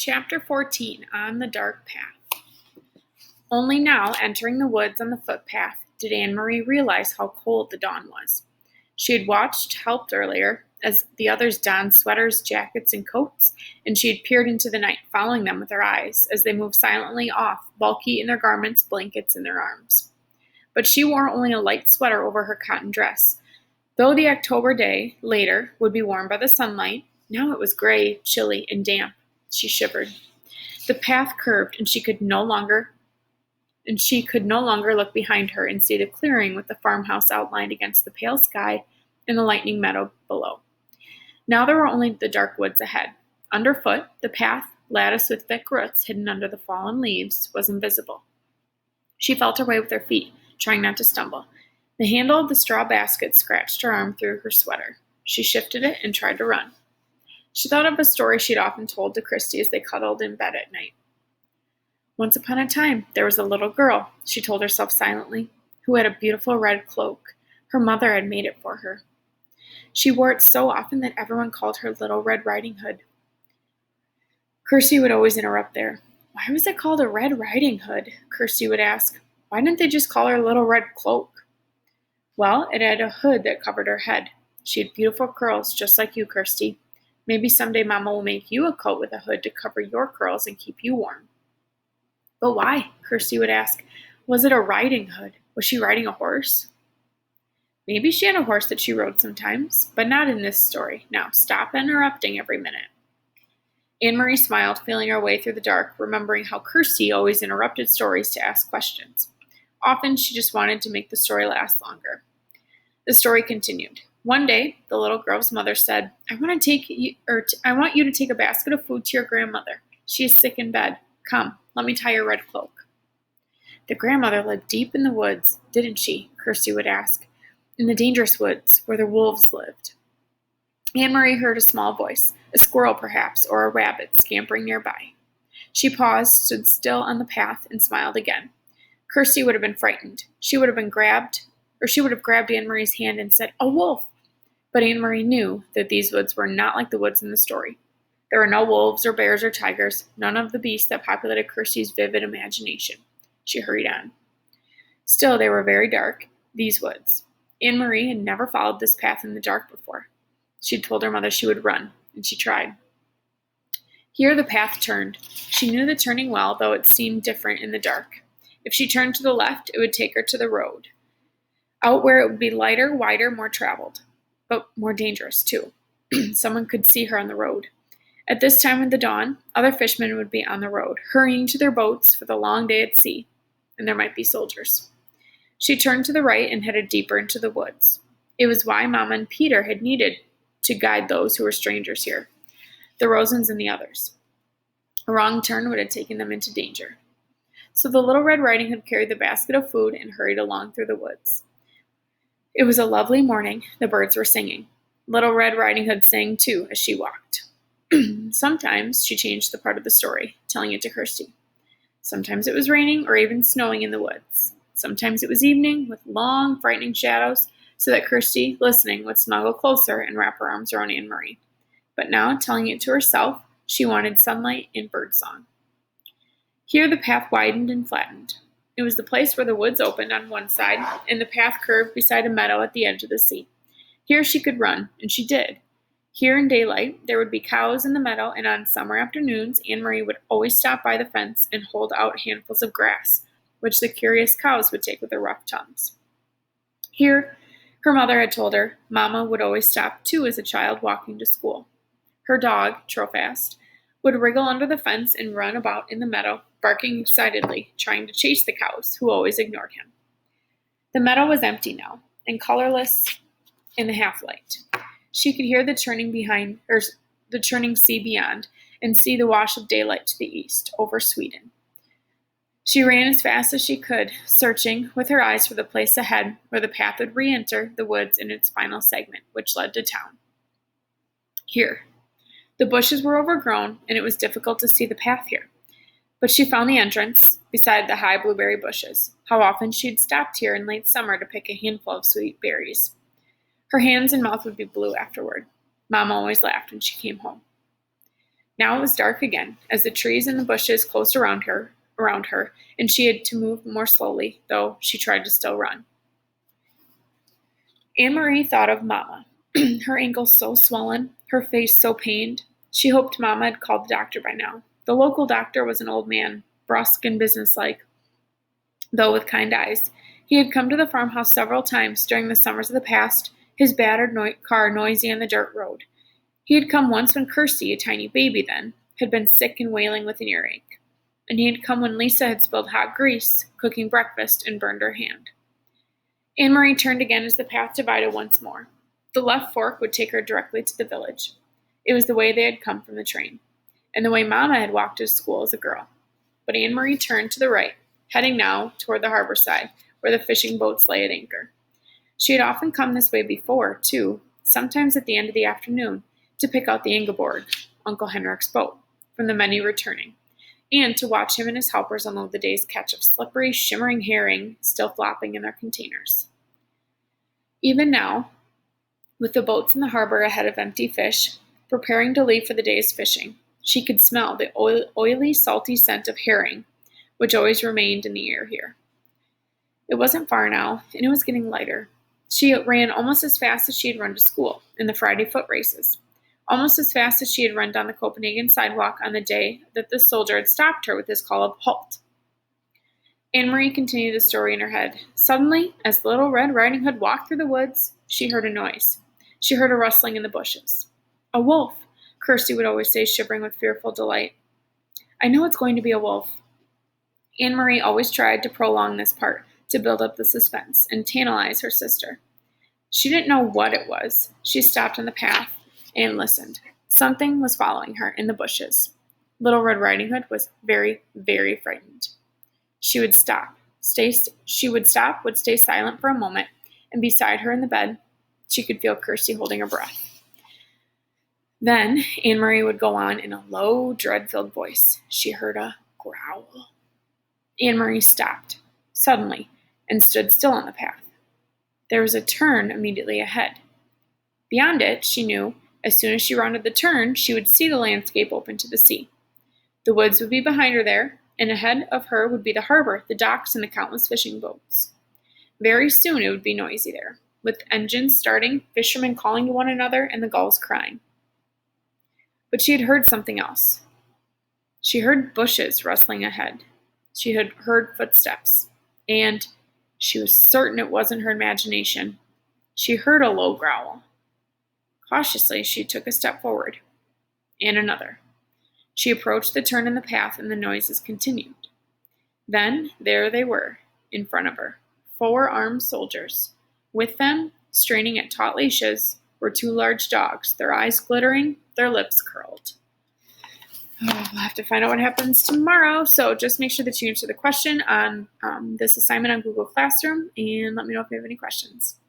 Chapter 14, On the Dark Path. Only now, entering the woods on the footpath, did Anne-Marie realize how cold the dawn was. She had helped earlier, as the others donned sweaters, jackets, and coats, and she had peered into the night, following them with her eyes, as they moved silently off, bulky in their garments, blankets in their arms. But she wore only a light sweater over her cotton dress. Though the October day, later, would be warmed by the sunlight, now it was gray, chilly, and damp. She shivered. The path curved, and she could no longer look behind her and see the clearing with the farmhouse outlined against the pale sky and the lightning meadow below. Now there were only the dark woods ahead. Underfoot, the path, latticed with thick roots hidden under the fallen leaves, was invisible. She felt her way with her feet, trying not to stumble. The handle of the straw basket scratched her arm through her sweater. She shifted it and tried to run. She thought of a story she'd often told to Christy as they cuddled in bed at night. Once upon a time, there was a little girl, she told herself silently, who had a beautiful red cloak. Her mother had made it for her. She wore it so often that everyone called her Little Red Riding Hood. Kirsty would always interrupt there. Why was it called a Red Riding Hood? Kirsty would ask. Why didn't they just call her Little Red Cloak? Well, it had a hood that covered her head. She had beautiful curls, just like you, Kirsty. Maybe someday Mama will make you a coat with a hood to cover your curls and keep you warm. But why? Kirsty would ask. Was it a riding hood? Was she riding a horse? Maybe she had a horse that she rode sometimes, but not in this story. Now, stop interrupting every minute. Anne-Marie smiled, feeling her way through the dark, remembering how Kirsty always interrupted stories to ask questions. Often, she just wanted to make the story last longer. The story continued. One day, the little girl's mother said, I want you to take a basket of food to your grandmother. She is sick in bed. Come, let me tie your red cloak. The grandmother lived deep in the woods, didn't she? Kirsty would ask. In the dangerous woods, where the wolves lived. Anne-Marie heard a small voice, a squirrel perhaps, or a rabbit scampering nearby. She paused, stood still on the path, and smiled again. Kirsty would have been frightened. She would have grabbed Anne-Marie's hand and said, a wolf! But Anne-Marie knew that these woods were not like the woods in the story. There were no wolves or bears or tigers, none of the beasts that populated Kirsty's vivid imagination. She hurried on. Still, they were very dark, these woods. Anne-Marie had never followed this path in the dark before. She had told her mother she would run, and she tried. Here the path turned. She knew the turning well, though it seemed different in the dark. If she turned to the left, it would take her to the road, out where it would be lighter, wider, more traveled, but more dangerous, too. Someone could see her on the road. At this time of the dawn, other fishermen would be on the road, hurrying to their boats for the long day at sea, and there might be soldiers. She turned to the right and headed deeper into the woods. It was why Mama and Peter had needed to guide those who were strangers here, the Rosens and the others. A wrong turn would have taken them into danger. So the Little Red Riding Hood carried the basket of food and hurried along through the woods. It was a lovely morning. The birds were singing. Little Red Riding Hood sang, too, as she walked. Sometimes she changed the part of the story, telling it to Kirsty. Sometimes it was raining or even snowing in the woods. Sometimes it was evening with long, frightening shadows, so that Kirsty, listening, would snuggle closer and wrap her arms around Anne-Marie. But now, telling it to herself, she wanted sunlight and birdsong. Here the path widened and flattened. It was the place where the woods opened on one side, and the path curved beside a meadow at the edge of the sea. Here she could run, and she did. Here in daylight, there would be cows in the meadow, and on summer afternoons, Anne-Marie would always stop by the fence and hold out handfuls of grass, which the curious cows would take with their rough tongues. Here, her mother had told her, Mama would always stop too as a child walking to school. Her dog, Trofast, would wriggle under the fence and run about in the meadow, barking excitedly, trying to chase the cows, who always ignored him. The meadow was empty now, and colorless in the half-light. She could hear the churning sea beyond, and see the wash of daylight to the east, over Sweden. She ran as fast as she could, searching with her eyes for the place ahead where the path would re-enter the woods in its final segment, which led to town. Here. The bushes were overgrown, and it was difficult to see the path here. But she found the entrance, beside the high blueberry bushes. How often she had stopped here in late summer to pick a handful of sweet berries. Her hands and mouth would be blue afterward. Mama always laughed when she came home. Now it was dark again, as the trees and the bushes closed around her, and she had to move more slowly, though she tried to still run. Anne-Marie thought of Mama, her ankles so swollen, her face so pained. She hoped Mama had called the doctor by now. The local doctor was an old man, brusque and businesslike, though with kind eyes. He had come to the farmhouse several times during the summers of the past, his battered car noisy on the dirt road. He had come once when Kirsty, a tiny baby then, had been sick and wailing with an earache. And he had come when Lisa had spilled hot grease, cooking breakfast, and burned her hand. Anne-Marie turned again as the path divided once more. The left fork would take her directly to the village. It was the way they had come from the train, and the way Mama had walked to school as a girl. But Anne-Marie turned to the right, heading now toward the harbor side, where the fishing boats lay at anchor. She had often come this way before, too, sometimes at the end of the afternoon, to pick out the Ingeborg, Uncle Henrik's boat, from the many returning, and to watch him and his helpers unload the day's catch of slippery, shimmering herring still flopping in their containers. Even now, with the boats in the harbor ahead of empty fish, preparing to leave for the day's fishing, she could smell the oily, salty scent of herring, which always remained in the air here. It wasn't far now, and it was getting lighter. She ran almost as fast as she had run to school in the Friday foot races, almost as fast as she had run down the Copenhagen sidewalk on the day that the soldier had stopped her with his call of halt. Anne-Marie continued the story in her head. Suddenly, as Little Red Riding Hood walked through the woods, she heard a noise. She heard a rustling in the bushes. "A wolf," Kirsty would always say, shivering with fearful delight. "I know it's going to be a wolf." Anne-Marie always tried to prolong this part, to build up the suspense and tantalize her sister. She didn't know what it was. She stopped on the path and listened. Something was following her in the bushes. Little Red Riding Hood was very, very frightened. She would stop, stay silent for a moment, and beside her in the bed, she could feel Kirsty holding her breath. Then Anne-Marie would go on in a low, dread-filled voice. She heard a growl. Anne-Marie stopped, suddenly, and stood still on the path. There was a turn immediately ahead. Beyond it, she knew, as soon as she rounded the turn, she would see the landscape open to the sea. The woods would be behind her there, and ahead of her would be the harbor, the docks, and the countless fishing boats. Very soon it would be noisy there, with engines starting, fishermen calling to one another, and the gulls crying. But she had heard something else. She heard bushes rustling ahead. She had heard footsteps, and she was certain it wasn't her imagination. She heard a low growl. Cautiously, she took a step forward, and another. She approached the turn in the path, and the noises continued. Then, there they were, in front of her, 4 armed soldiers. With them, straining at taut leashes, were 2 large dogs, their eyes glittering, their lips curled. We'll have to find out what happens tomorrow, so just make sure that you answer the question on this assignment on Google Classroom, and let me know if you have any questions.